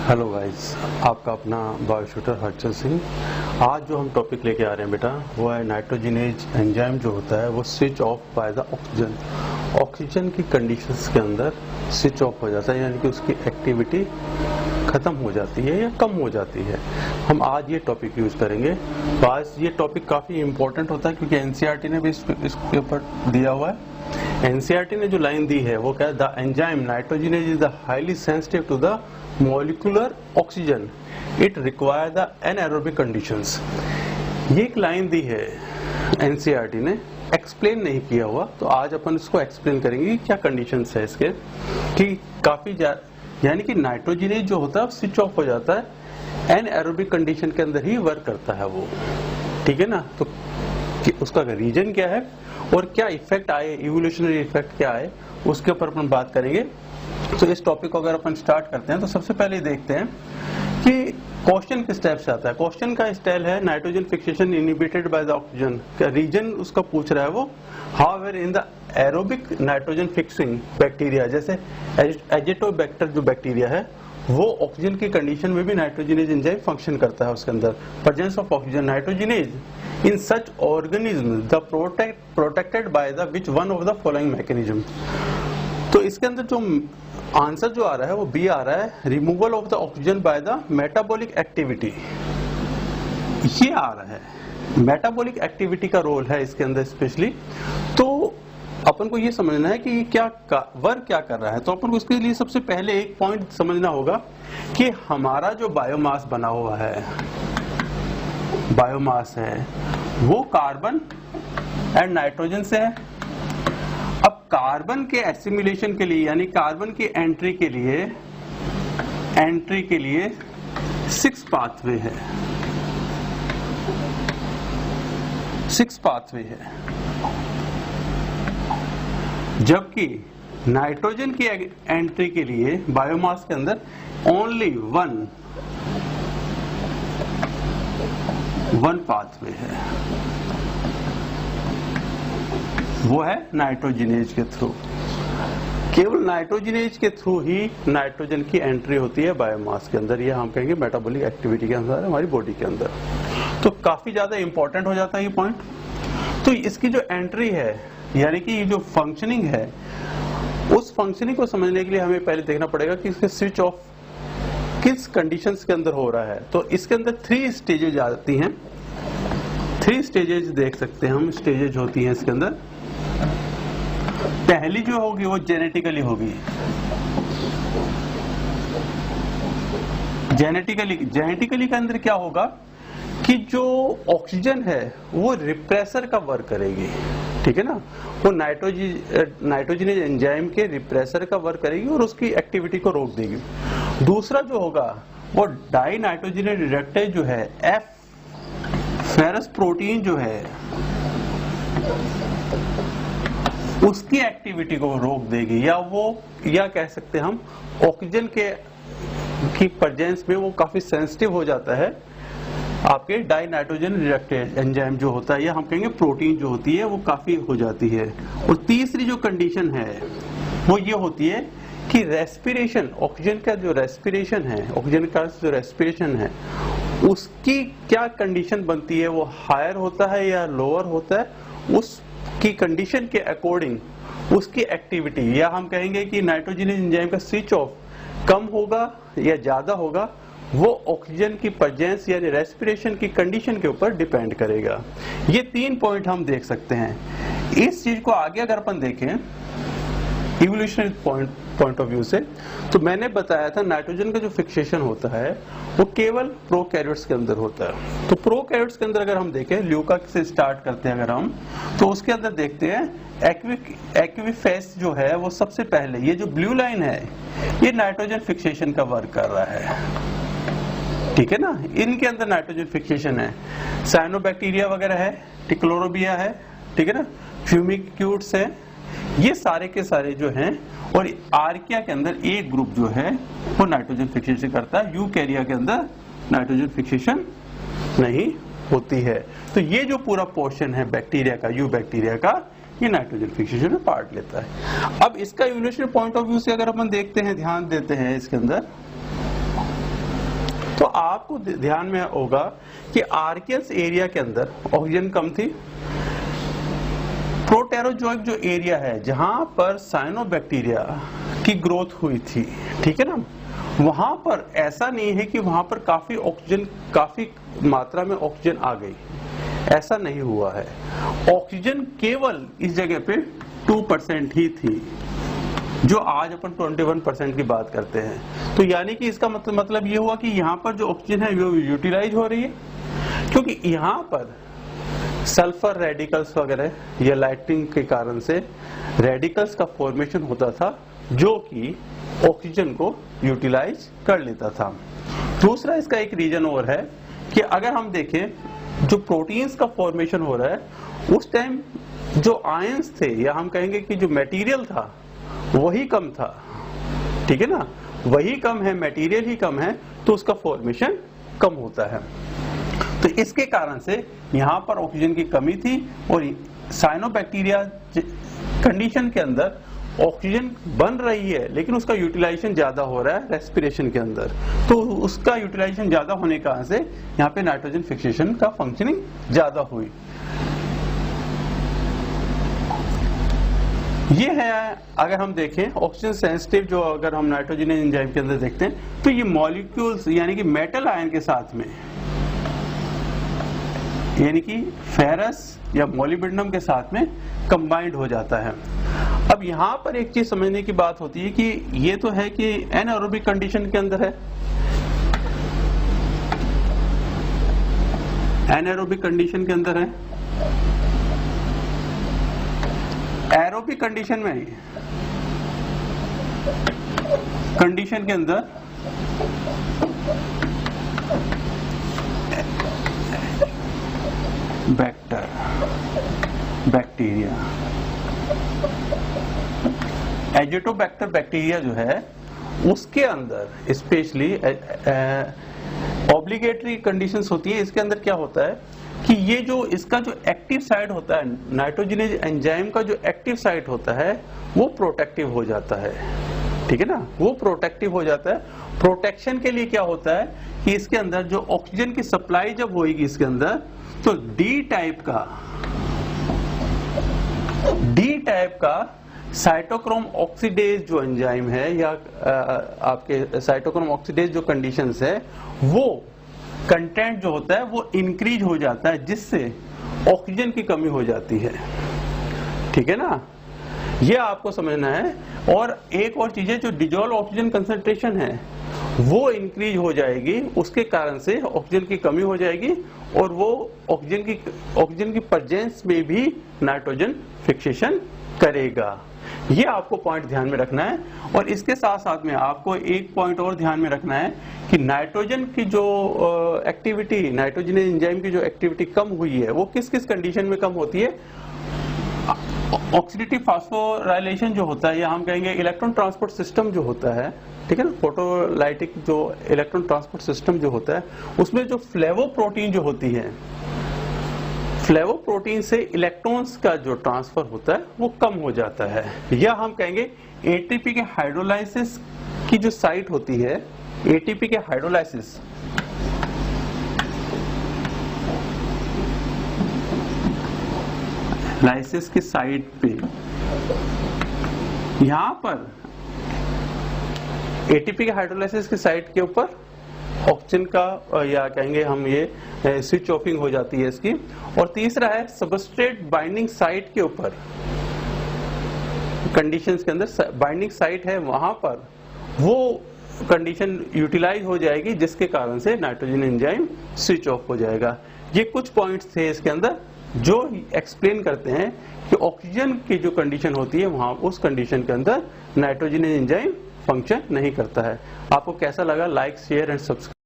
Hello guys, आपका अपना बायोशूटर हर्षल सिंह। आज जो हम टॉपिक लेके आ रहे हैं बेटा वो है नाइट्रोजनेज एंजाइम जो होता है वो switch off by the oxygen. Oxygen की कंडीशंस के अंदर स्विच ऑफ हो जाता है, यानी कि उसकी एक्टिविटी खत्म हो जाती है या कम हो जाती है। हम आज ये टॉपिक यूज करेंगे। तो आज ये टॉपिक काफी इंपॉर्टेंट होता है क्योंकि एनसीईआरटी ने भी इसके ऊपर दिया हुआ है। एनसीईआरटी ने जो लाइन दी है वो क्या है, the enzyme nitrogenase is the highly sensitive to the molecular oxygen, it require the anaerobic conditions. ये एक लाइन दी है एनसीईआरटी ने, एक्सप्लेन नहीं किया हुआ, तो आज अपन इसको एक्सप्लेन करेंगे कि क्या कंडीशंस है इसके, कि काफी यानी कि नाइट्रोजनेज जो होता है स्विच ऑफ हो जाता है, एनएरोबिक कंडीशन के अंदर ही वर्क करता है वो, ठीक है ना। तो उसका रीजन क्या है और क्या इफेक्ट आए, इवोल्यूशनरी इफेक्ट क्या आए, उसके ऊपर अपन बात करेंगे। तो इस टॉपिक को अगर अपन स्टार्ट करते हैं तो सबसे पहले देखते हैं कि क्वेश्चन किस टाइप से आता है। क्वेश्चन का स्टाइल है nitrogen fixation inhibited by the oxygen, का रीजन उसका पूछ रहा है वो। However in the aerobic nitrogen fixing bacteria, जैसे एजिटोबैक्टर जो बैक्टीरिया है वो ऑक्सीजन की कंडीशन में भी नाइट्रोजनेज एंजाइम फंक्शन करता है उसके अंदर। Presence of oxygen nitrogenase in such organism the protected by the which one of the following mechanism. तो इसके अंदर जो आंसर जो आ रहा है वो बी आ रहा है, removal of the oxygen by the metabolic activity. ये आ रहा है, मेटाबॉलिक एक्टिविटी का रोल है इसके अंदर स्पेशली। तो अपन को ये समझना है कि क्या वर्क क्या कर रहा है। तो अपन को इसके लिए सबसे पहले एक पॉइंट समझना होगा कि हमारा जो बायोमास बना हुआ है, बायोमास है वो कार्बन एंड नाइट्रोजन से है। अब कार्बन के एसिमिलेशन के लिए, यानी कार्बन की एंट्री के लिए 6 पाथवे है, 6 पाथवे है, जबकि नाइट्रोजन की एंट्री के लिए बायोमास के अंदर ओनली वन पाथवे है, वो है नाइट्रोजनेज के थ्रू। केवल नाइट्रोजनेज के थ्रू ही नाइट्रोजन की एंट्री होती है बायोमास के अंदर। ये हम कहेंगे मेटाबॉलिक एक्टिविटी के अंदर हमारी बॉडी के अंदर। तो काफी ज्यादा इंपॉर्टेंट हो जाता है ये पॉइंट। तो इसकी जो एंट्री है, यानी कि ये जो फंक्शनिंग है, उस फंक्शनिंग को समझने के लिए हमें पहले देखना पड़ेगा कि इसके स्विच ऑफ किस कंडीशंस के अंदर हो रहा है। तो इसके अंदर 3 स्टेजेज आती हैं, 3 स्टेजेज देख सकते हैं हम, स्टेजेज होती हैं इसके अंदर। पहली जो होगी वो जेनेटिकली होगी। जेनेटिकली के अंदर क्या होगा कि जो ऑक्सीजन है वो रिप्रेसर का वर्क करेगी, ठीक है ना। वो नाइट्रोजनेज एंजाइम के रिप्रेसर का वर्क करेगी और उसकी एक्टिविटी को रोक देगी। दूसरा जो होगा वो डाई नाइट्रोजनेज रिडक्टेज जो है, एफ फेरस प्रोटीन जो है, उसकी एक्टिविटी को रोक देगी, या कह सकते हैं हम ऑक्सीजन की प्रेजेंस में वो काफी सेंसिटिव हो जाता है। आपके डाई नाइट्रोजन रिडक्टेज एंजाइम जो होता है, या हम कहेंगे प्रोटीन जो होती है, वो काफी हो जाती है। और तीसरी जो कंडीशन है वो ये होती है कि रेस्पिरेशन, ऑक्सीजन का जो रेस्पिरेशन है, ऑक्सीजन का जो रेस्पिरेशन है उसकी क्या कंडीशन बनती है, वो हायर होता है या लोअर होता है, उसकी कंडीशन के अकॉर्डिंग उसकी एक्टिविटी, या हम कहेंगे कि नाइट्रोजनेज एंजाइम का स्विच ऑफ कम होगा या ज्यादा होगा, वो ऑक्सीजन की प्रेजेंस यानी रेस्पिरेशन की कंडीशन के ऊपर डिपेंड करेगा। ये 3 पॉइंट हम देख सकते हैं। इस चीज को आगे अगर अपन देखें इवोल्यूशनरी पॉइंट ऑफ व्यू से, तो मैंने बताया था नाइट्रोजन का जो फिक्सेशन होता है वो केवल प्रोकैरियोट्स के अंदर होता है। तो प्रोकैरियोट्स के अंदर अगर हम देखें, ल्यूका से स्टार्ट करते हैं अगर हम, तो उसके अंदर देखते हैं एक्विफेस जो है वो सबसे पहले, ये जो ब्लू लाइन है ये नाइट्रोजन फिक्सेशन का वर्क कर रहा है, ठीक है ना। इनके अंदर नाइट्रोजन फिक्सेशन है। साइनोबैक्टीरिया वगैरह है, टिक्लोरोबिया है, ठीक है ना, फ्यूमिक्यूट्स है, ये सारे के सारे जो हैं। और आर्किया के अंदर एक ग्रुप जो है वो नाइट्रोजन फिक्सेशन करता है, यूकैरिया के अंदर नाइट्रोजन फिक्सेशन नहीं होती है। तो ये जो पूरा पोर्शन है बैक्टीरिया का, यू बैक्टीरिया का, ये नाइट्रोजन फिक्सेशन में पार्ट लेता है। अब इसका इवोल्यूशनरी पॉइंट ऑफ व्यू से अगर अपन देखते हैं, ध्यान देते हैं इसके अंदर, तो आपको ध्यान में होगा कि आर्कियस एरिया के अंदर ऑक्सीजन कम थी। प्रोटेरोजोइक जो एरिया है जहां पर साइनोबैक्टीरिया की ग्रोथ हुई थी, ठीक है ना, वहां पर ऐसा नहीं है कि वहां पर काफी मात्रा में ऑक्सीजन आ गई, ऐसा नहीं हुआ है। ऑक्सीजन केवल इस जगह पे 2% ही थी, जो आज अपन 21% की बात करते हैं। तो यानी कि इसका मतलब ये हुआ कि यहाँ पर जो ऑक्सीजन है वो यूटिलाइज हो रही है, क्योंकि यहाँ पर सल्फर रेडिकल्स वगैरह या लाइटिंग के कारण से रेडिकल्स का फॉर्मेशन होता था जो कि ऑक्सीजन को यूटिलाइज कर लेता था। दूसरा इसका एक रीजन और है कि अगर हम देखें जो प्रोटीन्स का फॉर्मेशन हो रहा है उस टाइम जो आयंस थे या हम कहेंगे कि जो मटेरियल था वही कम था, ठीक है ना, वही कम है, मटेरियल ही कम है, तो उसका फॉर्मेशन कम होता है। तो इसके कारण से यहाँ पर ऑक्सीजन की कमी थी और साइनोबैक्टीरिया कंडीशन के अंदर ऑक्सीजन बन रही है लेकिन उसका यूटिलाइजेशन ज्यादा हो रहा है रेस्पिरेशन के अंदर, तो उसका यूटिलाइजेशन ज्यादा होने के कारण से यहाँ पे नाइट्रोजन फिक्सेशन का फंक्शनिंग ज्यादा हुई। ये है, अगर हम देखें ऑक्सीजन सेंसिटिव जो अगर हम नाइट्रोजन एंजाइम के अंदर देखते हैं तो ये मॉलिक्यूल्स यानी कि मेटल आयन के साथ में यानी कि फेरस या मोलिब्डेनम के साथ में कंबाइंड हो जाता है। अब यहाँ पर एक चीज समझने की बात होती है कि ये तो है कि एनारोबिक कंडीशन के अंदर है, एनारोबिक कंडीशन के अंदर है, एरोबिक कंडीशन में कंडीशन के अंदर बैक्टीरिया एजिटोबैक्टर बैक्टीरिया जो है उसके अंदर स्पेशली ऑब्लिगेटरी कंडीशंस होती है। इसके अंदर क्या होता है कि ये जो इसका जो एक्टिव साइट होता है, नाइट्रोजनेज एंजाइम का जो एक्टिव साइट होता है वो प्रोटेक्टिव हो जाता है, ठीक है ना, वो प्रोटेक्टिव हो जाता है। प्रोटेक्शन के लिए क्या होता है कि इसके अंदर जो ऑक्सीजन की सप्लाई जब होगी इसके अंदर तो डी टाइप का साइटोक्रोम ऑक्सीडेज जो एंजाइम है या आपके साइटोक्रोम ऑक्सीडेज जो कंडीशंस है वो कंटेंट जो होता है वो इंक्रीज हो जाता है जिससे ऑक्सीजन की कमी हो जाती है, ठीक है ना, ये आपको समझना है। और एक और चीज है जो डिजोल्व ऑक्सीजन कंसंट्रेशन है वो इंक्रीज हो जाएगी, उसके कारण से ऑक्सीजन की कमी हो जाएगी और वो ऑक्सीजन की प्रेजेंस में भी नाइट्रोजन फिक्सेशन करेगा। ये आपको पॉइंट ध्यान में रखना है। और इसके साथ साथ में आपको एक पॉइंट और ध्यान में रखना है कि नाइट्रोजन की जो एक्टिविटी, नाइट्रोजन एंजाइम की जो एक्टिविटी कम हुई है वो किस किस कंडीशन में कम होती है। ऑक्सीडेटिव फास्फोराइलेशन जो होता है या हम कहेंगे इलेक्ट्रॉन ट्रांसपोर्ट सिस्टम जो होता है, ठीक है ना, फोटोलाइटिक जो इलेक्ट्रॉन ट्रांसपोर्ट सिस्टम जो होता है उसमें जो फ्लेवोप्रोटीन जो होती है, फ्लेवोप्रोटीन से इलेक्ट्रॉन्स का जो ट्रांसफर होता है वो कम हो जाता है। या हम कहेंगे एटीपी के हाइड्रोलाइसिस की जो साइट होती है, एटीपी के हाइड्रोलाइसिस लाइसिस की साइट पे यहां पर एटीपी के हाइड्रोलाइसिस की साइट के ऊपर ऑक्सीजन का या कहेंगे हम ये स्विच ऑफिंग हो जाती है इसकी। और तीसरा है सबस्ट्रेट बाइंडिंग साइट के ऊपर, कंडीशंस के अंदर बाइंडिंग साइट है वहां पर वो कंडीशन यूटिलाइज हो जाएगी जिसके कारण से नाइट्रोजन एंजाइम स्विच ऑफ हो जाएगा। ये कुछ पॉइंट्स थे इसके अंदर जो एक्सप्लेन करते हैं कि ऑक्सीजन की जो कंडीशन होती है वहां उस कंडीशन के अंदर नाइट्रोजन एंजाइम फंक्शन नहीं करता है। आपको कैसा लगा? Like, share and subscribe.